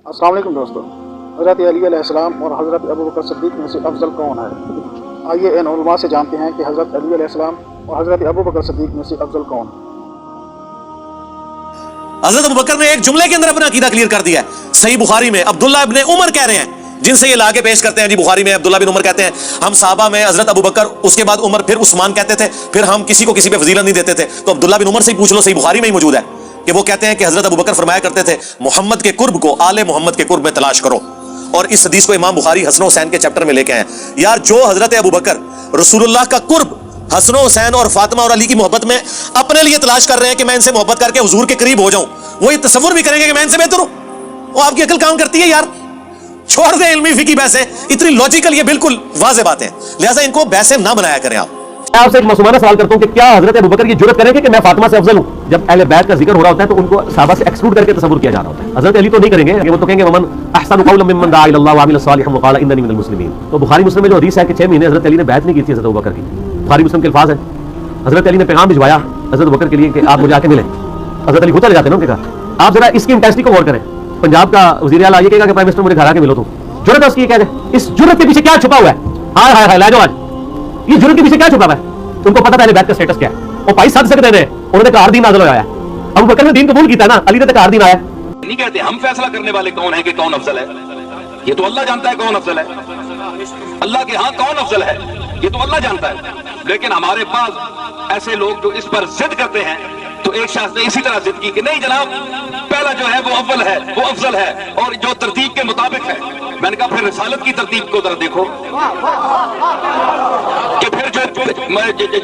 السلام علیکم دوستو، حضرت علی علیہ السلام اور حضرت ابوبکر صدیق میں سے افضل کون ہے؟ آئیے ان علماء سے جانتے ہیں کہ حضرت علی علیہ السلام اور حضرت ابوبکر صدیق میں سے افضل کون ہے؟ حضرت ابوبکر نے ایک جملے کے اندر اپنا عقیدہ کلیئر کر دیا ہے۔ صحیح بخاری میں عبداللہ ابن عمر کہہ رہے ہیں، جن سے یہ لاگے پیش کرتے ہیں، جی بخاری میں عبداللہ بن عمر کہتے ہیں ہم صحابہ میں حضرت ابوبکر، اس کے بعد عمر، پھر عثمان کہتے تھے، پھر ہم کسی کو کسی پہ فضیلت نہیں دیتے تھے۔ تو عبداللہ بن عمر سے ہی پوچھ لو، صحیح بخاری میں ہی موجود ہے کہ وہ کہتے ہیں کہ حضرت ابوبکر فرمایا کرتے تھے محمد کے قرب کو آل محمد کے قرب میں تلاش کرو، اور اس حدیث کو امام بخاری حسن و حسین کے چیپٹر میں لے کے آئے ہیں۔ یار جو حضرت ابوبکر رسول اللہ کا قرب حسن و حسین اور فاطمہ اور علی کی محبت میں اپنے لیے تلاش کر رہے ہیں کہ میں ان سے محبت کر کے حضور کے قریب ہو جاؤں، وہ یہ تصور بھی کریں گے کہ میں ان سے بہتر ہوں؟ وہ آپ کی عقل کام کرتی ہے یار؟ چھوڑ دیں علمی فقہی بحثیں، اتنی لاجیکل یہ بالکل واضح باتیں، لہٰذا ان کو بحثیں نہ بنایا کریں آپ۔ میں آپ سے ایک معصومانہ سوال کرتا ہوں کہ کیا حضرت ابوبکر یہ جرأت کریں گے کہ میں فاطمہ سے افضل ہوں؟ جب اہل بیت کا ذکر ہو رہا ہوتا ہے تو ان کو صحابہ سے ایکسکلوڈ کر کے تصور کیا جا رہا ہوتا ہے۔ حضرت علی تو نہیں کریں گے، وہ تو کہیں گے ومن احسن قولا ممن دعا الی اللہ وعمل صالحا وقال اننی من المسلمین۔ تو بخاری مسلم میں جو حدیث ہے کہ 6 مہینے حضرت علی نے بیعت نہیں کی تھی حضرت ابوبکر کی، بخاری مسلم کے الفاظ ہیں۔ حضرت علی نے پیغام بھجوایا حضرت ابوبکر کے لیے کہ آپ مجھے آ کے ملیں۔ حضرت علی ہوتا لے جاتے ہیں نا ان کے گھر۔ آپ ذرا اس کی انٹینسٹی کو غور کریں۔ پنجاب کا وزیر اعلیٰ یہ کہے گا کہ پرائم منسٹر مجھے گھر آ کے ملو، تو جرأت ہے اس کی، یہ کہہ دیں۔ اس جرأت کے پیچھے کیا چھپا ہوا ہے؟ ہائے ہائے ہائے، لے جاؤ آج یہ جرأت کے پیچھے کیا چھپا ہوا ہے؟ ان کو پتہ پہلے بیعت کا سٹیٹس کیا ہے۔ وہ بھائی سد سکتے ہیں، انہوں نے کہا دین نازل ہوا ہے۔ ابو بکر نے دین قبول کیتا ہے نا، علی نے کہا دین آیا نہیں کہتے ہم فیصلہ کرنے والے کون ہیں کہ کون افضل ہے، یہ تو اللہ جانتا ہے کون افضل ہے۔ اللہ کے ہاں کون افضل ہے یہ تو اللہ جانتا ہے، لیکن ہمارے پاس ایسے لوگ جو اس پر ضد کرتے ہیں۔ تو ایک شخص نے اسی طرح ضد کی کہ نہیں جناب، پہلا جو ہے وہ اول ہے، وہ افضل ہے، اور جو ترتیب کے مطابق ہے۔ میں نے کہا پھر رسالت کی ترتیب کو ذرا دیکھو کہ پھر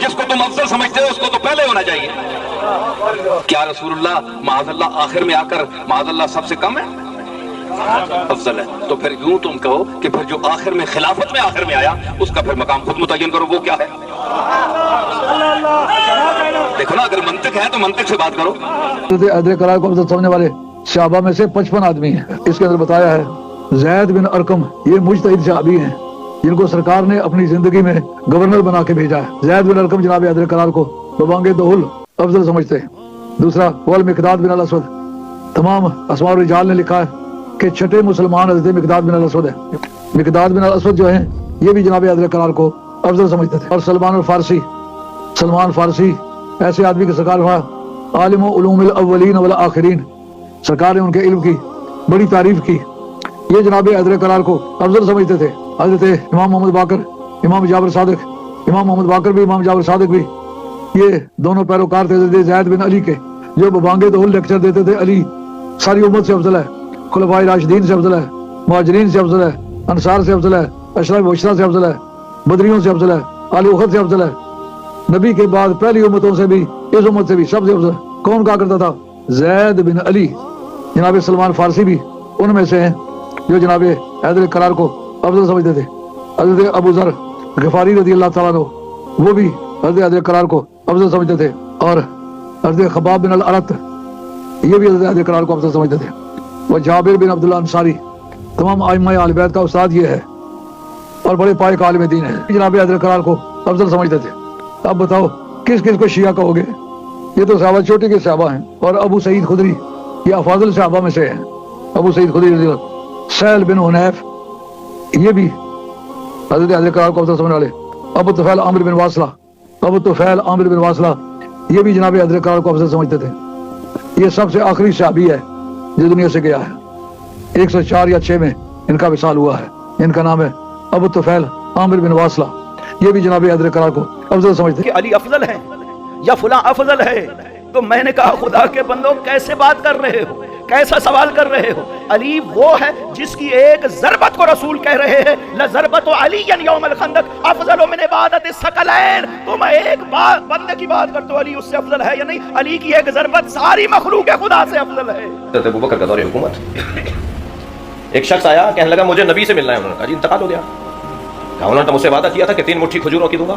جس کو تم افضل سمجھتے ہو اس کو تو پہلے ہونا چاہیے۔ کیا رسول اللہ معاذ اللہ آخر میں آ کر معاذ اللہ سب سے کم ہے؟ افضل ہے۔ تو پھر یوں تم کہو کہ پھر جو آخر میں خلافت میں آخر میں آیا اس کا پھر مقام خود متعین کرو، وہ کیا ہے؟ دیکھو نا، اگر منطق ہے تو منطق سے بات کرو۔ عہد قرار کو افضل سمجھنے والے صحابہ میں سے 55 آدمی ہیں۔ اس کے اندر بتایا ہے زید بن ارقم یہ مجتہد صحابی ہیں جن کو سرکار نے اپنی زندگی میں گورنر بنا کے بھیجا ہے۔ زید بن ارقم جناب عہد قرار کو ببانگ دہل افضل سمجھتے ہیں۔ دوسرا والمقداد بن الاسود، تمام اسماء الرجال نے لکھا ہے کہ چھٹے مسلمان حضرت مقداد بن الاسود ہیں۔ مقداد بن الاسود جو ہیں یہ بھی جناب عہد قرار کو افضل سمجھتے تھے۔ اور سلمان فارسی ایسے آدمی کے سرکار عالم علوم الاولین والآخرین، سرکار نے ان کے علم کی بڑی تعریف کی، یہ جناب عہد قرار کو افضل سمجھتے تھے۔ حضرت امام محمد باقر، امام جعفر صادق، امام محمد باقر بھی امام جعفر صادق بھی یہ دونوں پیروکار تھے حضرت زید بن علی کے، جو ببانگ دہل لیکچر دیتے تھے علی ساری امت سے افضل ہے، خلفائے راشدین سے افضل ہے، مہاجرین سے افضل ہے، انصار سے افضل ہے، اشراف مبشرہ سے افضل ہے، بدریوں سے افضل ہے، آل اخد سے افضل ہے، نبی کے بعد پہلی امتوں سے بھی اس امت سے بھی سب سے افضل کون کہا کرتا تھا؟ زید بن علی۔ جناب سلمان فارسی بھی ان میں سے ہیں جو جناب عہد قرار کو افضل سمجھتے تھے۔ حضرت ابو ذر غفاری رضی اللہ تعالیٰ عنہ وہ بھی حضرت عہد قرار کو افضل سمجھتے تھے، اور حضرت خباب بن الارت یہ بھی حضرت عہد قرار کو افضل سمجھتے تھے۔ وہ جابر بن عبداللہ انصاری، تمام ائمہ اہل بیت کا استاد یہ ہے اور بڑے پائے عالم دین ہے، جناب عہد قرار کو افضل سمجھتے تھے۔ اب بتاؤ کس کس کو شیعہ کہو گے؟ یہ تو صحابہ چوٹی کے صحابہ ہیں، اور ابو سعید خدری یہ افاضل صحابہ میں سے ہیں۔ ابو سعید خدری رضی اللہ، سہل بن حنیف یہ بھی حضرت عہد قرار کو افضل سمجھنے والے۔ ابو طفیل عامر بن واصلہ یہ بھی جناب عہد قرار کو افضل سمجھتے تھے۔ یہ سب سے آخری صحابی ہے جو دنیا سے گیا ہے، 104 یا 6 میں ان کا وصال ہوا ہے۔ ان کا نام ہے ابو طفیل عامر بن واصلہ، یہ بھی جناب عہد قرار کو افضل سمجھتے کہ علی افضل ہے یا فلاں افضل ہے۔ تو میں نے کہا خدا کے بندوں کیسے بات کر رہے ہو، کیسا سوال کر رہے ہو؟ علی وہ ہے جس کی ایک ضربت کو رسول کہہ رہے ہیں لَضَرْبَتُ عَلِيًّا يَوْمَ الْخَنْدَقِ أَفْضَلُ مِنْ عِبَادَةِ الثَّقَلَيْنِ۔ تم ایک بندے کی بات کرتے ہو علی اس سے افضل ہے یا نہیں؟ علی کی ایک ضربت ساری مخلوق خدا سے افضل ہے۔ حضرت ابوبکر کا دور حکومت، ایک شخص آیا کہنے لگا مجھے نبی سے ملنا ہے۔ انہوں نے کہا جی انتقال ہو گیا، انہوں نے تو مجھ سے وعدہ کیا تھا کہ 3 مٹھی کھجوروں کی دوں گا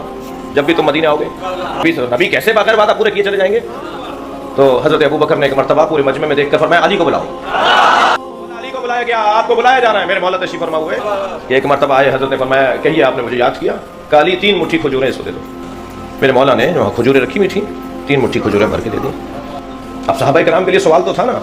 جب بھی تم مدینہ آؤ گے۔ نبی کیسے بغیر وعدہ پورے کیے چلے جائیں گے؟ تو حضرت ابوبکر نے ایک مرتبہ پورے مجمع میں دیکھ کر فرمایا علی کو بلاؤ۔ علی کو بلایا گیا، آپ کو بلایا جا رہا ہے، میرے مولا تشریف فرما ہوئے کہ ایک مرتبہ آئے، حضرت نے فرمایا کہیے آپ نے مجھے یاد کیا؟ کہ علی 3 مٹھی کھجوریں اس کو دے دو۔ میرے مولا نے جو کھجوریں رکھی ہوئی تھیں 3 مٹھی کھجوریں بھر کے دے دیں۔ اب صحابہ کرام کے لیے سوال تو تھا نا،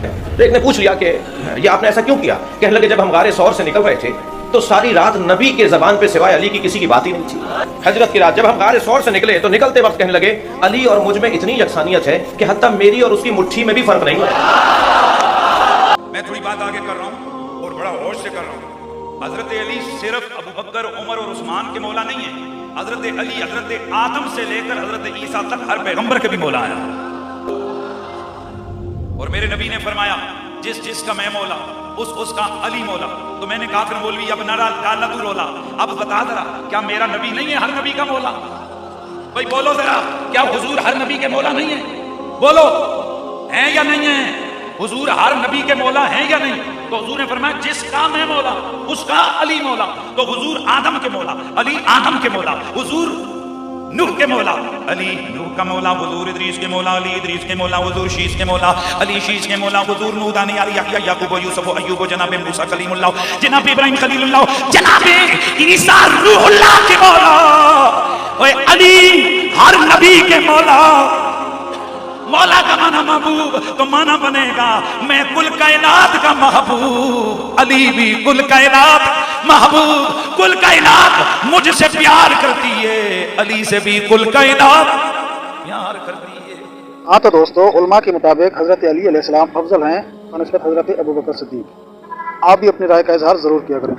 تو ایک نے پوچھ لیا کہ یہ آپ نے ایسا کیوں کیا؟ کہنے لگے جب ہم غار ثور سے نکل رہے تھے تو ساری رات نبی کے زبان پہ سوائے علی کی کسی کی بات ہی نہیں تھی. ہجرت کی رات جب ہم غار ثور سے نکلے تو نکلتے وقت کہنے لگے علی اور مجھ میں اتنی یکسانیت ہے کہ حتیٰ میری اور اس کی مٹھی میں بھی فرق نہیں ہے. میں تھوڑی بات آگے کر رہا ہوں اور بڑا ہوش سے کر رہا ہوں. حضرت علی صرف ابو بکر، عمر اور عثمان کے مولا نہیں ہیں. حضرت علی حضرت آدم سے لے کر حضرت عیسیٰ تک ہر پیغمبر کے بھی مولا ہے. اور میرے نبی نے فرمایا جس جس کا میں مولا اس کا علی مولا. تو میں نے کہا پھر مولوی اب نہ ڈالنا تو رولا، اب بتا ذرا کیا میرا نبی نہیں ہے ہر نبی کا مولا؟ بھائی بولو ذرا، کیا حضور ہر نبی کے مولا نہیں ہے؟ بولو ہیں یا نہیں ہیں؟ حضور ہر نبی کے مولا ہیں یا نہیں؟ تو حضور نے فرمایا جس کا میں مولا اس کا علی مولا. تو حضور آدم کے مولا، علی آدم کے مولا. حضور نوح کے مولا، علی نوح کا مولا. حضور ادریس کے مولا، علی ادریس کے مولا. حضور شیس کے مولا، علی شیس کے مولا. حضور نوح، دانیال، یحییٰ، یعقوب، یوسف، ایوب، جناب موسیٰ کلیم اللہ، جناب ابراہیم خلیل اللہ، جناب عیسیٰ روح اللہ کے مولا. اوے علی ہر نبی کے مولا. مولا کا معنی محبوب، تو معنی بنے گا میں کل کائنات کا محبوب. علی بھی کل کائنات محبوب. کل کائنات مجھ سے پیار کرتی ہے، علی سے بھی کل کائنات پیار کرتی ہے. ہاں تو دوستو، علماء کے مطابق حضرت علی علیہ السلام افضل ہیں بنسبت حضرت ابوبکر صدیق. آپ بھی اپنی رائے کا اظہار ضرور کیا کریں.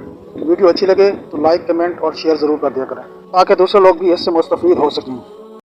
ویڈیو اچھی لگے تو لائک، کمنٹ اور شیئر ضرور کر دیا کریں تاکہ دوسرے لوگ بھی اس سے مستفید ہو سکیں.